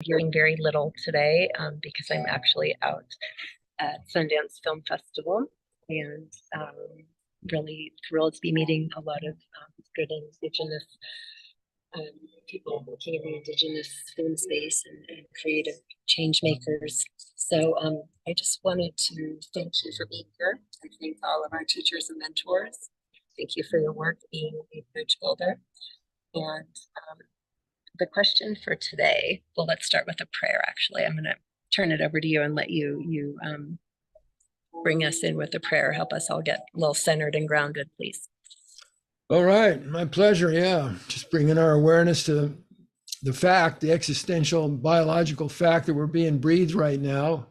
hearing very little today because I'm actually out at Sundance Film Festival and really thrilled to be meeting a lot of good Indigenous um, people working in the Indigenous film space and creative change makers. So I just wanted to thank you for being here and thank all of our teachers and mentors. Thank you for your work being a bridge builder. And the question for today, well, let's start with a prayer, actually. I'm going to turn it over to you and let you bring us in with a prayer. Help us all get a little centered and grounded, please. All right, my pleasure. Yeah, just bringing our awareness to the existential biological fact that we're being breathed right now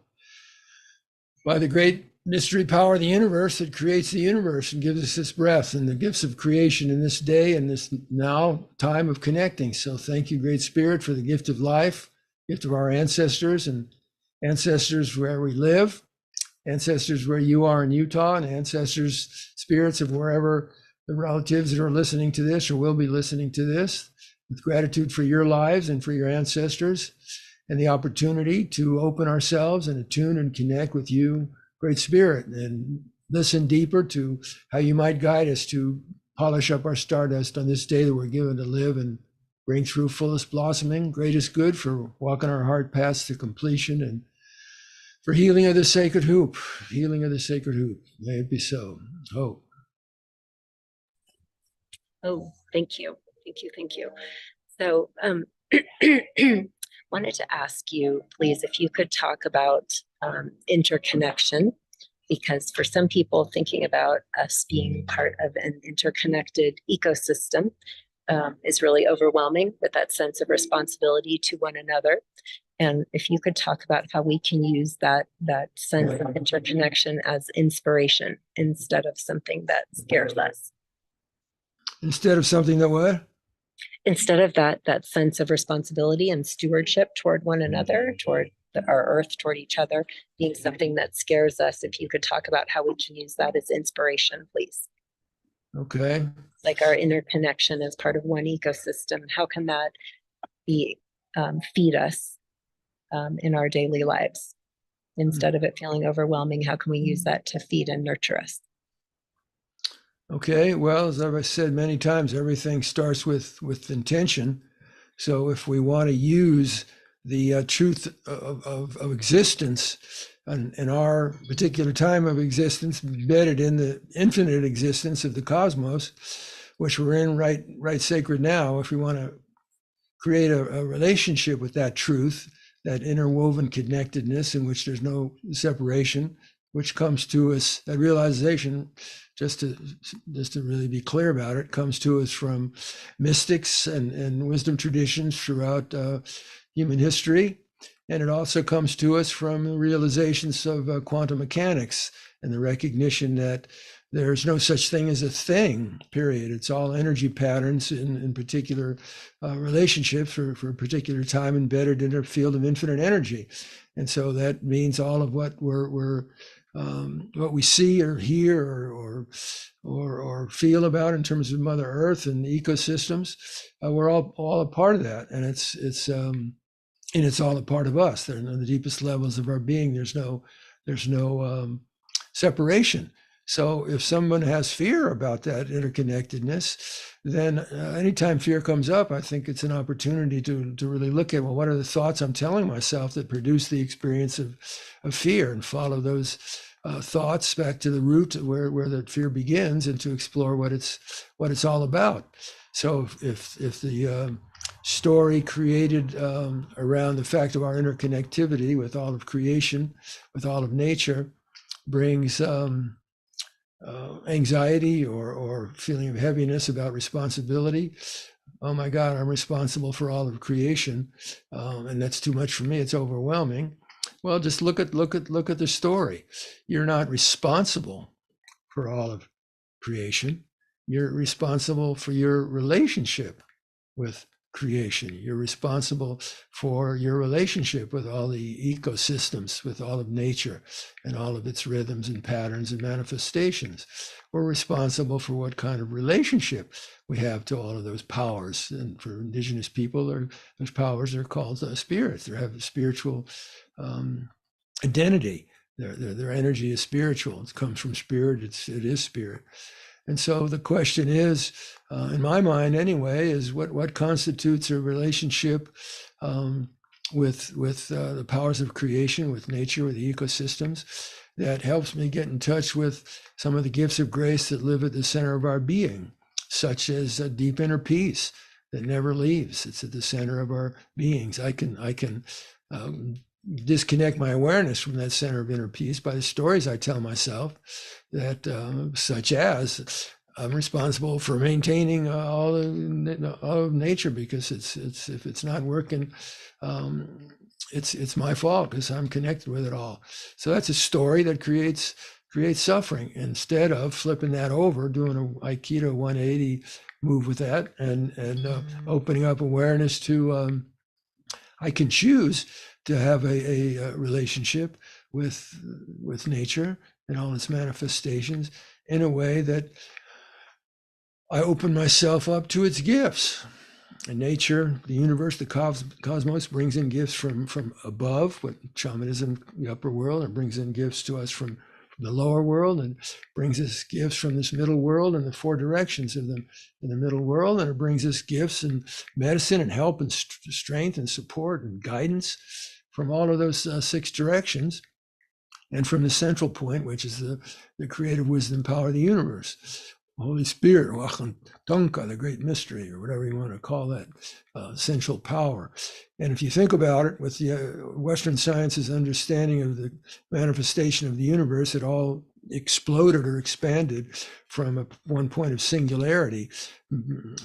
by the great mystery power of the universe that creates the universe and gives us this breath and the gifts of creation in this day and this now time of connecting. So thank you, Great Spirit, for the gift of life, gift of our ancestors and ancestors where we live, ancestors where you are in Utah, and ancestors, spirits of wherever the relatives that are listening to this or will be listening to this, with gratitude for your lives and for your ancestors and the opportunity to open ourselves and attune and connect with you, Great Spirit, and listen deeper to how you might guide us to polish up our stardust on this day that we're given to live and bring through fullest blossoming, greatest good for walking our heart paths to completion and for healing of the sacred hoop, healing of the sacred hoop. May it be so. Hope. Oh, thank you. Thank you. Thank you. So wanted to ask you, please, if you could talk about interconnection, because for some people, thinking about us being part of an interconnected ecosystem is really overwhelming with that sense of responsibility to one another. And if you could talk about how we can use that sense of interconnection as inspiration instead of something that scares us. Instead of something that what? Instead of that sense of responsibility and stewardship toward one another, toward our earth, toward each other, being something that scares us, if you could talk about how we can use that as inspiration, please. Okay. Like our interconnection as part of one ecosystem. How can that be feed us in our daily lives? Instead of it feeling overwhelming, how can we use that to feed and nurture us? Okay, well, as I've said many times, everything starts with intention. So if we want to use the truth of existence in our particular time of existence, embedded in the infinite existence of the cosmos, which we're in right sacred now, if we want to create a relationship with that truth, that interwoven connectedness in which there's no separation, which comes to us, that realization, just to really be clear about it, comes to us from mystics and wisdom traditions throughout human history. And it also comes to us from the realizations of quantum mechanics and the recognition that there's no such thing as a thing, period. It's all energy patterns in particular relationships for a particular time embedded in a field of infinite energy. And so that means all of what what we see or hear or feel about in terms of Mother Earth and the ecosystems, we're all a part of that, and it's all a part of us. They're in the deepest levels of our being. There's no separation. So if someone has fear about that interconnectedness, then anytime fear comes up, I think it's an opportunity to really look at, well, what are the thoughts I'm telling myself that produce the experience of fear, and follow those thoughts back to the root where the fear begins, and to explore what it's all about. So if the story created around the fact of our interconnectivity with all of creation, with all of nature, brings anxiety or feeling of heaviness about responsibility. Oh my God, I'm responsible for all of creation, and that's too much for me. It's overwhelming. Well, just look at the story. You're not responsible for all of creation. You're responsible for your relationship with creation. You're responsible for your relationship with all the ecosystems, with all of nature and all of its rhythms and patterns and manifestations. We're responsible for what kind of relationship we have to all of those powers. And for indigenous people, those powers are called spirits. They have a spiritual identity. Their energy is spiritual. It comes from spirit. It is spirit. And so the question is, in my mind anyway, is what constitutes a relationship with the powers of creation, with nature, with the ecosystems, that helps me get in touch with some of the gifts of grace that live at the center of our being, such as a deep inner peace that never leaves. It's at the center of our beings. I can disconnect my awareness from that center of inner peace by the stories I tell myself, that such as I'm responsible for maintaining all of nature, because if it's not working, it's my fault because I'm connected with it all. So that's a story that creates suffering. Instead of flipping that over, doing a Aikido 180 move with that, and opening up awareness to I can choose to have a relationship with nature and all its manifestations in a way that I open myself up to its gifts. And nature, the universe, the cosmos brings in gifts from above, what shamanism, the upper world, and brings in gifts to us from the lower world, and brings us gifts from this middle world and the four directions of them in the middle world, and it brings us gifts and medicine and help and strength and support and guidance from all of those six directions, and from the central point, which is the creative wisdom power of the universe. Holy Spirit, Tonka, the great mystery, or whatever you want to call that, essential power. And if you think about it, with the Western science's understanding of the manifestation of the universe, it all exploded or expanded from one point of singularity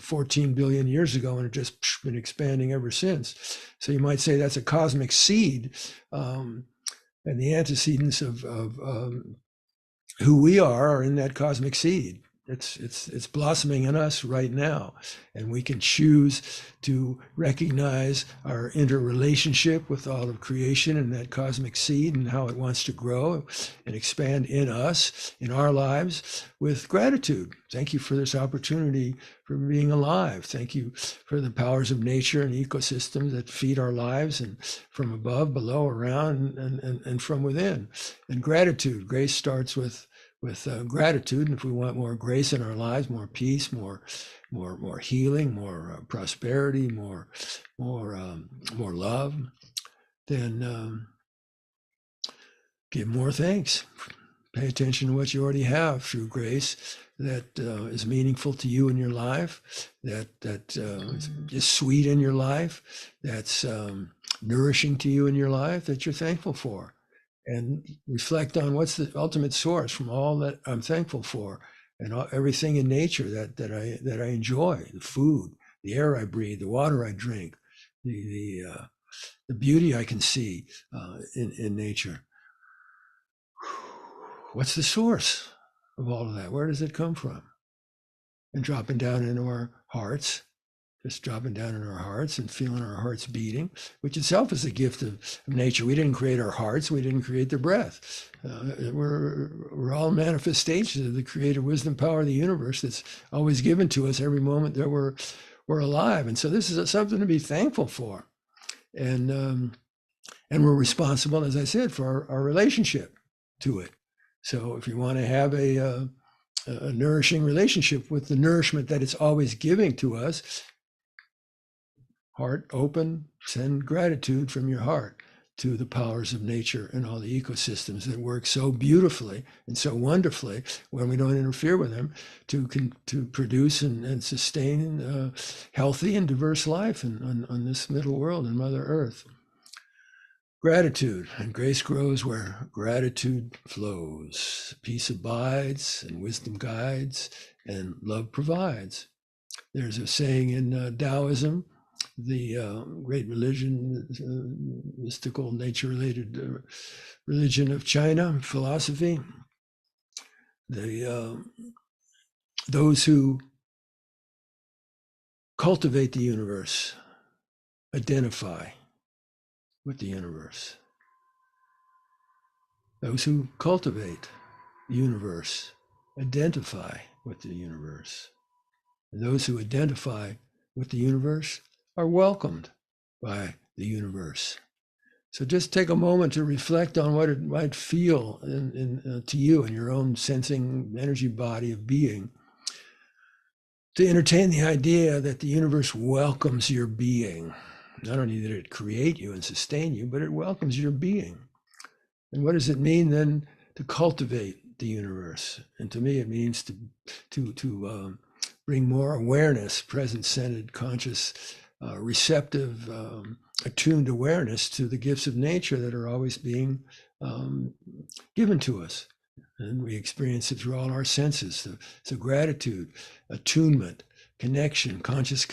14 billion years ago, and it just been expanding ever since. So you might say that's a cosmic seed, and the antecedents of who we are in that cosmic seed. It's blossoming in us right now, and we can choose to recognize our interrelationship with all of creation and that cosmic seed and how it wants to grow and expand in us, in our lives, with gratitude. Thank you for this opportunity for being alive. Thank you for the powers of nature and ecosystems that feed our lives, and from above, below, around, and from within. And gratitude, grace starts with gratitude. And if we want more grace in our lives, more peace, more healing, more prosperity, more love, then give more thanks. Pay attention to what you already have through grace that is meaningful to you in your life, that is sweet in your life, that's nourishing to you in your life, that you're thankful for. And reflect on what's the ultimate source from all that I'm thankful for, and everything in nature that I enjoy: the food, the air I breathe, the water I drink, the beauty I can see in nature. What's the source of all of that? Where does it come from? And dropping down into our hearts. Just dropping down in our hearts and feeling our hearts beating, which itself is a gift of nature. We didn't create our hearts. We didn't create the breath. We're all manifestations of the creative wisdom power of the universe that's always given to us every moment that we're alive. And so this is something to be thankful for. And we're responsible, as I said, for our relationship to it. So if you want to have a nourishing relationship with the nourishment that it's always giving to us, heart open, send gratitude from your heart to the powers of nature and all the ecosystems that work so beautifully and so wonderfully when we don't interfere with them to produce and sustain healthy and diverse life on this middle world and Mother Earth. Gratitude, and grace grows where gratitude flows. Peace abides and wisdom guides and love provides. There's a saying in Taoism, the great religion, mystical nature-related religion of China, philosophy. Those who cultivate the universe identify with the universe. Those who cultivate the universe identify with the universe. And those who identify with the universe are welcomed by the universe. So just take a moment to reflect on what it might feel to you in your own sensing energy body of being, to entertain the idea that the universe welcomes your being. Not only did it create you and sustain you, but it welcomes your being. And what does it mean then to cultivate the universe? And to me, it means to bring more awareness, present-centered, conscious, receptive, attuned awareness to the gifts of nature that are always being given to us. And we experience it through all our senses. So gratitude, attunement, connection, conscious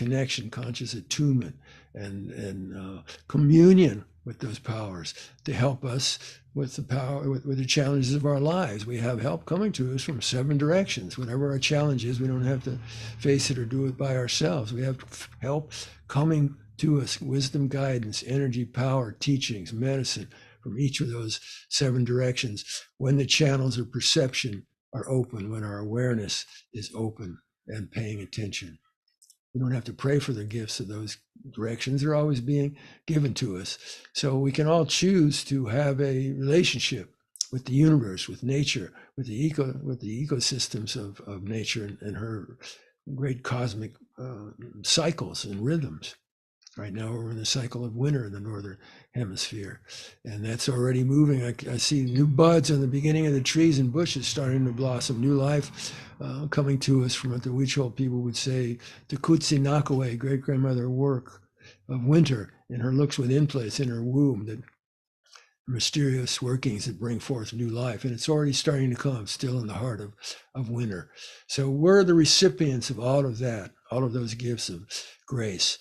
attunement, and communion with those powers to help us with the power, with the challenges of our lives. We have help coming to us from 7 directions. Whatever our challenge is, we don't have to face it or do it by ourselves. We have help coming to us, wisdom, guidance, energy, power, teachings, medicine, from each of those 7 directions, when the channels of perception are open, when our awareness is open and paying attention. We don't have to pray for the gifts of those directions. They're always being given to us. So we can all choose to have a relationship with the universe, with nature, with the ecosystems of nature and her great cosmic cycles and rhythms. Right now, we're in the cycle of winter in the northern hemisphere, and that's already moving. I see new buds on the beginning of the trees and bushes starting to blossom, new life coming to us from what the Huichol people would say, the Kutsi Nakaway, great-grandmother work of winter, and her looks within place in her womb, that mysterious workings that bring forth new life. And it's already starting to come, still in the heart of winter. So we're the recipients of all of that, all of those gifts of grace.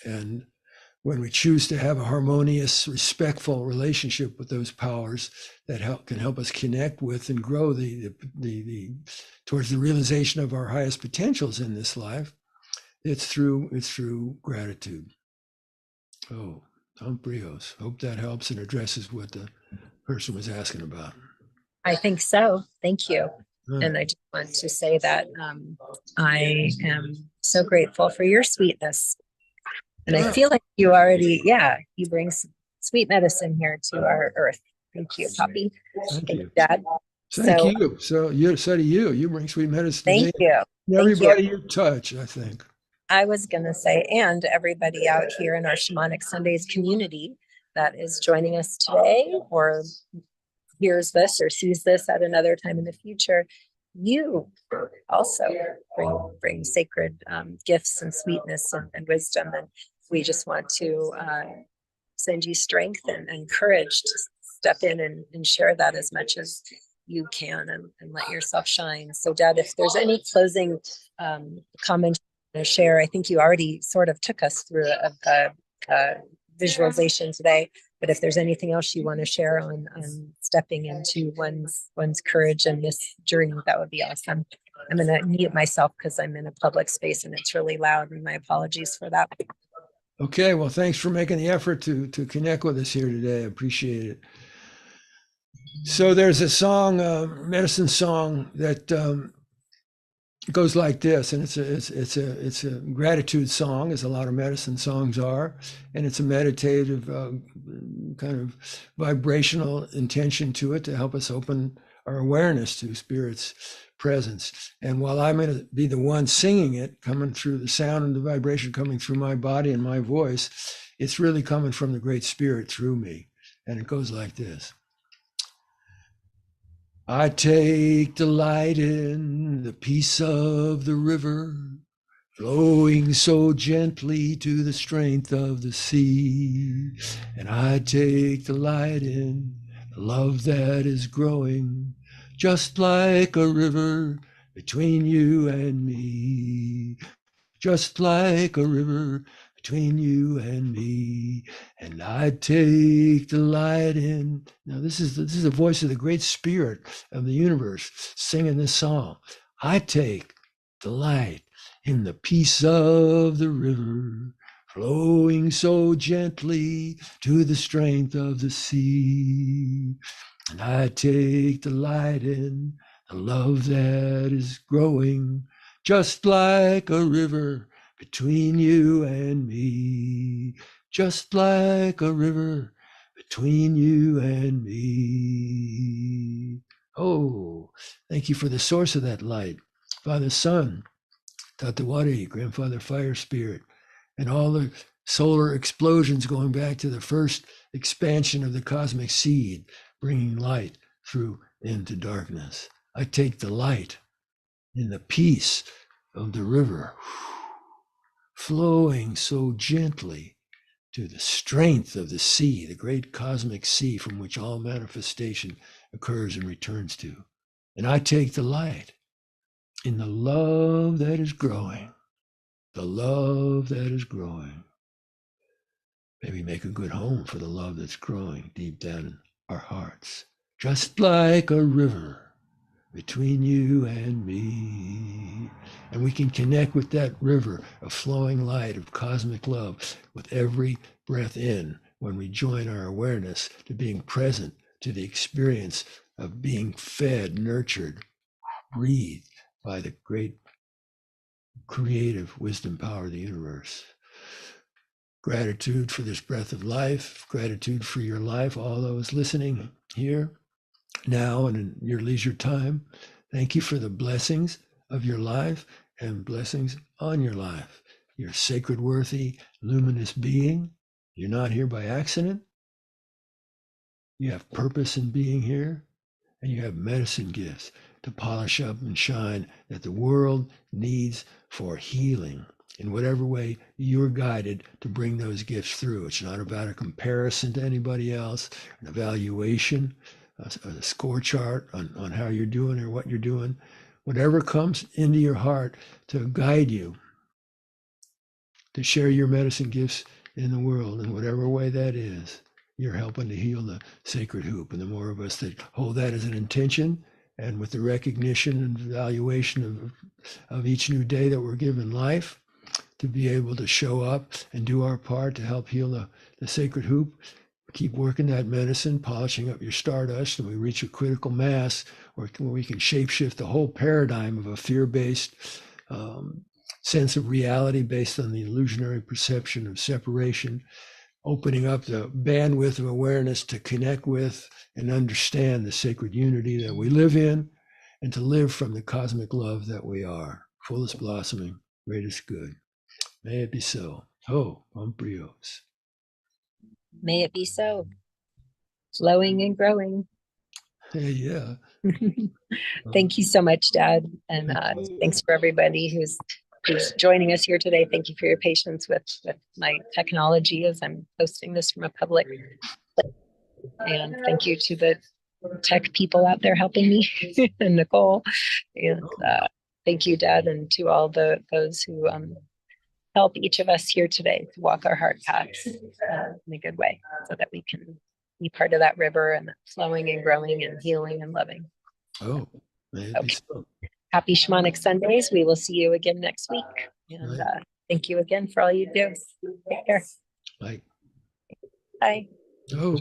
And when we choose to have a harmonious, respectful relationship with those powers that can help us connect with and grow towards the realization of our highest potentials in this life, it's through gratitude. Oh, Brios. Hope that helps and addresses what the person was asking about. I think so. Thank you. And I just want to say that I am so grateful for your sweetness. And I feel like you already, you bring some sweet medicine here to our earth. Thank you, Poppy. Thank you, Dad. Thank you. So do you. You bring sweet medicine to me. Thank you. Everybody you touch, I think. I was going to say, and everybody out here in our Shamanic Sundays community that is joining us today or hears this or sees this at another time in the future, you also bring sacred gifts and sweetness and wisdom. And we just want to send you strength and courage to step in and share that as much as you can and let yourself shine. So Dad, if there's any closing comment to share, I think you already sort of took us through a visualization today, but if there's anything else you want to share on stepping into one's courage in this journey, that would be awesome. I'm going to mute myself because I'm in a public space and it's really loud, and my apologies for that. Okay, well, thanks for making the effort to connect with us here today. I appreciate it. So there's a song, medicine song that goes like this, and it's a gratitude song, as a lot of medicine songs are, and it's a meditative kind of vibrational intention to it to help us open our awareness to Spirit's presence. And while I'm going to be the one singing it, coming through the sound and the vibration coming through my body and my voice, it's really coming from the Great Spirit through me. And it goes like this. I take delight in the peace of the river, flowing so gently to the strength of the sea. And I take delight in the love that is growing, just like a river between you and me. Just like a river between you and me. And I take delight in. Now this is the voice of the Great Spirit of the universe singing this song. I take delight in the peace of the river, flowing so gently to the strength of the sea. And I take delight in the love that is growing, just like a river between you and me, just like a river between you and me. Oh, thank you for the source of that light, Father Sun, Tatewari, Grandfather Fire Spirit, and all the solar explosions going back to the first expansion of the cosmic seed, bringing light through into darkness. I take the light in the peace of the river, flowing so gently to the strength of the sea, the great cosmic sea from which all manifestation occurs and returns to. And I take the light in the love that is growing, the love that is growing. Maybe make a good home for the love that's growing deep down in our hearts, just like a river between you and me. And we can connect with that river of flowing light of cosmic love with every breath in when we join our awareness to being present to the experience of being fed, nurtured, breathed by the great creative wisdom power of the universe. Gratitude for this breath of life, gratitude for your life, all those listening here now and in your leisure time. Thank you for the blessings of your life and blessings on your life. You're a sacred, worthy, luminous being. You're not here by accident. You have purpose in being here, and you have medicine gifts to polish up and shine that the world needs for healing in whatever way you're guided to bring those gifts through. It's not about a comparison to anybody else, an evaluation, a score chart on how you're doing or what you're doing. Whatever comes into your heart to guide you to share your medicine gifts in the world in whatever way that is, you're helping to heal the sacred hoop. And the more of us that hold that as an intention, and with the recognition and evaluation of each new day that we're given life, to be able to show up and do our part to help heal the sacred hoop, keep working that medicine, polishing up your stardust, and we reach a critical mass where we can shapeshift the whole paradigm of a fear-based sense of reality based on the illusionary perception of separation, opening up the bandwidth of awareness to connect with and understand the sacred unity that we live in, and to live from the cosmic love that we are, fullest blossoming, greatest good. May it be so. Ho, Pomprios. May it be so. Flowing and growing. Hey, yeah. Thank you so much, Dad. And thanks for everybody who's joining us here today. Thank you for your patience with my technology as I'm posting this from a public. And thank you to the tech people out there helping me and Nicole. And thank you, Dad, and to all those who help each of us here today to walk our heart paths in a good way so that we can be part of that river and flowing and growing and healing and loving. Oh, may it be so. Happy Shamanic Sundays. We will see you again next week. And thank you again for all you do. Take care. Bye. Bye. Oh.